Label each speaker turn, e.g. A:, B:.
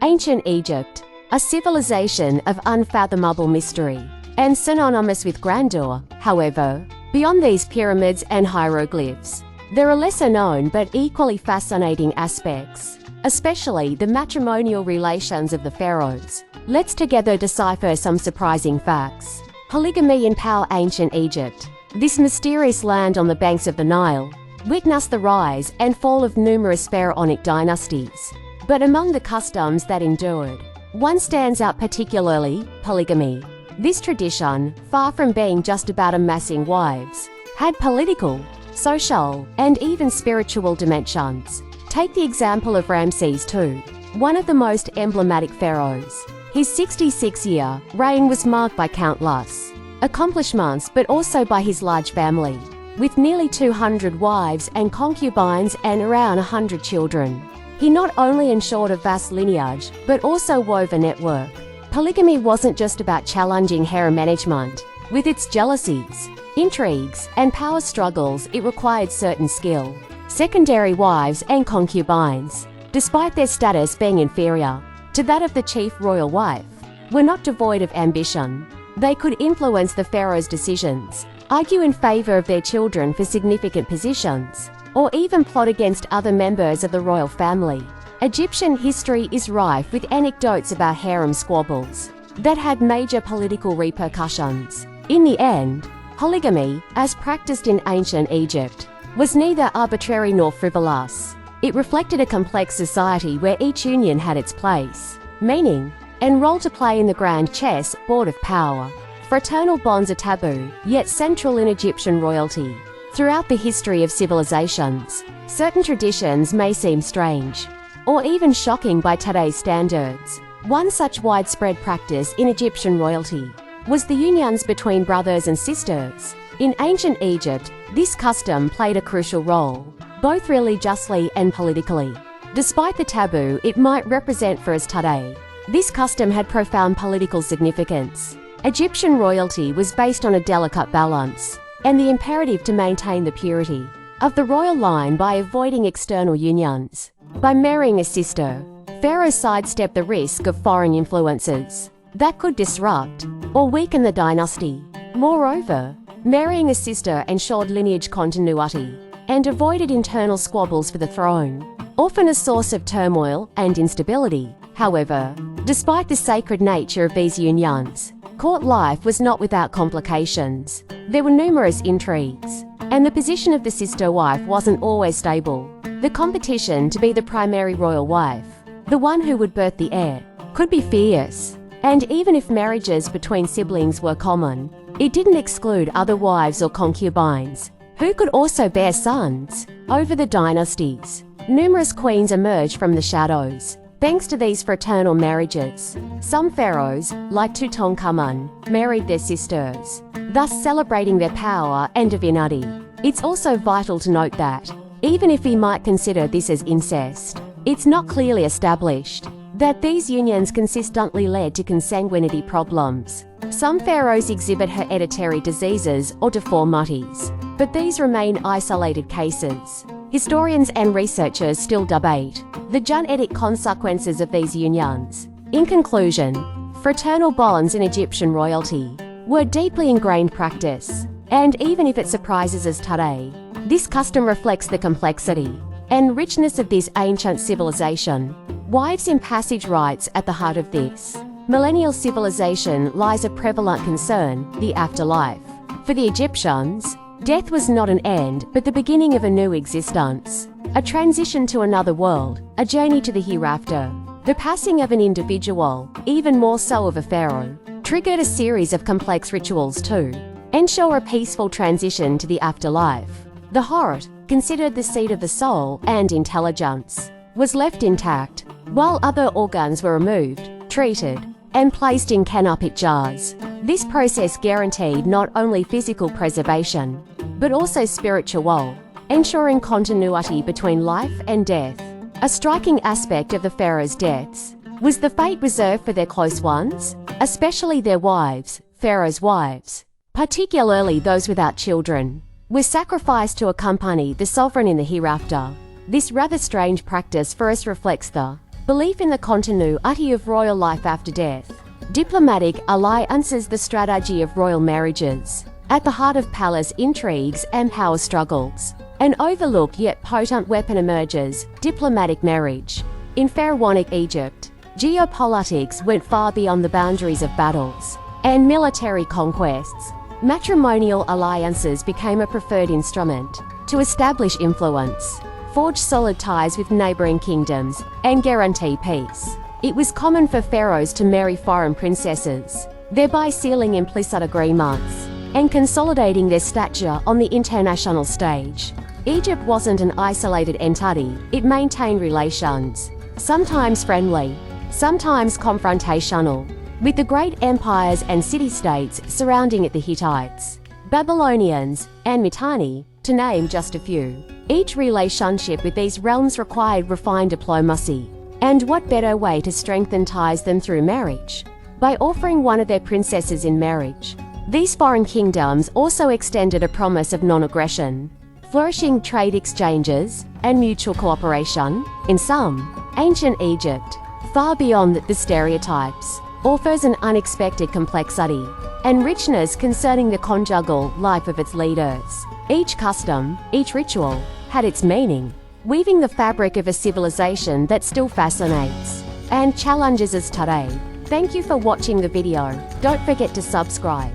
A: Ancient Egypt, a civilization of unfathomable mystery, and synonymous with grandeur. However, beyond these pyramids and hieroglyphs, there are lesser-known but equally fascinating aspects, especially the matrimonial relations of the pharaohs. Let's together decipher some surprising facts. Polygamy in ancient Egypt. This mysterious land on the banks of the Nile witnessed the rise and fall of numerous pharaonic dynasties. But among the customs that endured, one stands out particularly: polygamy. This tradition, far from being just about amassing wives, had political, social, and even spiritual dimensions. Take the example of Ramses II, one of the most emblematic pharaohs. His 66-year reign was marked by countless accomplishments, but also by his large family, with nearly 200 wives and concubines and around 100 children. He not only ensured a vast lineage, but also wove a network. Polygamy wasn't just about challenging harem management. With its jealousies, intrigues, and power struggles, it required certain skill. Secondary wives and concubines, despite their status being inferior to that of the chief royal wife, were not devoid of ambition. They could influence the pharaoh's decisions, argue in favor of their children for significant positions, or even plot against other members of the royal family. Egyptian history is rife with anecdotes about harem squabbles that had major political repercussions. In the end, polygamy, as practiced in ancient Egypt, was neither arbitrary nor frivolous. It reflected a complex society where each union had its place, meaning, and role to play in the grand chess board of power. Fraternal bonds are taboo, yet central in Egyptian royalty. Throughout the history of civilizations, certain traditions may seem strange, or even shocking by today's standards. One such widespread practice in Egyptian royalty was the unions between brothers and sisters. In ancient Egypt, this custom played a crucial role, both religiously and politically. Despite the taboo it might represent for us today, this custom had profound political significance. Egyptian royalty was based on a delicate balance, and the imperative to maintain the purity of the royal line by avoiding external unions. By marrying a sister, pharaohs sidestepped the risk of foreign influences that could disrupt or weaken the dynasty. Moreover, marrying a sister ensured lineage continuity and avoided internal squabbles for the throne, often a source of turmoil and instability. However, despite the sacred nature of these unions, court life was not without complications. There were numerous intrigues, and the position of the sister wife wasn't always stable. The competition to be the primary royal wife, the one who would birth the heir, could be fierce, and even if marriages between siblings were common, it didn't exclude other wives or concubines, who could also bear sons. Over the dynasties, numerous queens emerged from the shadows, thanks to these fraternal marriages. Some pharaohs, like Tutankhamun, married their sisters, thus celebrating their power and divinity. It's also vital to note that, even if we might consider this as incest, it's not clearly established that these unions consistently led to consanguinity problems. Some pharaohs exhibit hereditary diseases or deformities, but these remain isolated cases. Historians and researchers still debate the genetic consequences of these unions. In conclusion, fraternal bonds in Egyptian royalty were deeply ingrained practice, and even if it surprises us today, this custom reflects the complexity and richness of this ancient civilization. Wives in passage rites at the heart of this millennial civilization lies a prevalent concern: the afterlife. For the Egyptians, death was not an end, but the beginning of a new existence, a transition to another world, a journey to the hereafter. The passing of an individual, even more so of a pharaoh, triggered a series of complex rituals to ensure a peaceful transition to the afterlife. The heart, considered the seat of the soul and intelligence, was left intact, while other organs were removed, treated, and placed in canopic jars. This process guaranteed not only physical preservation, but also spiritual, ensuring continuity between life and death. A striking aspect of the pharaoh's deaths was the fate reserved for their close ones, especially their wives. Pharaoh's wives, particularly those without children, were sacrificed to accompany the sovereign in the hereafter. This rather strange practice for us reflects the belief in the continuity of royal life after death, diplomatic alliances, the strategy of royal marriages, at the heart of palace intrigues and power struggles. An overlooked yet potent weapon emerges: diplomatic marriage. In Pharaonic Egypt, geopolitics went far beyond the boundaries of battles and military conquests. Matrimonial alliances became a preferred instrument to establish influence, forge solid ties with neighboring kingdoms, and guarantee peace. It was common for pharaohs to marry foreign princesses, thereby sealing implicit agreements and consolidating their stature on the international stage. Egypt wasn't an isolated entity, it maintained relations, sometimes friendly, sometimes confrontational, with the great empires and city-states surrounding it: the Hittites, Babylonians, and Mitanni, to name just a few. Each relationship with these realms required refined diplomacy. And what better way to strengthen ties than through marriage? By offering one of their princesses in marriage. These foreign kingdoms also extended a promise of non-aggression, flourishing trade exchanges, and mutual cooperation. In sum, ancient Egypt, far beyond the stereotypes, offers an unexpected complexity and richness concerning the conjugal life of its leaders. Each custom, each ritual, had its meaning, weaving the fabric of a civilization that still fascinates and challenges us today. Thank you for watching the video. Don't forget to subscribe.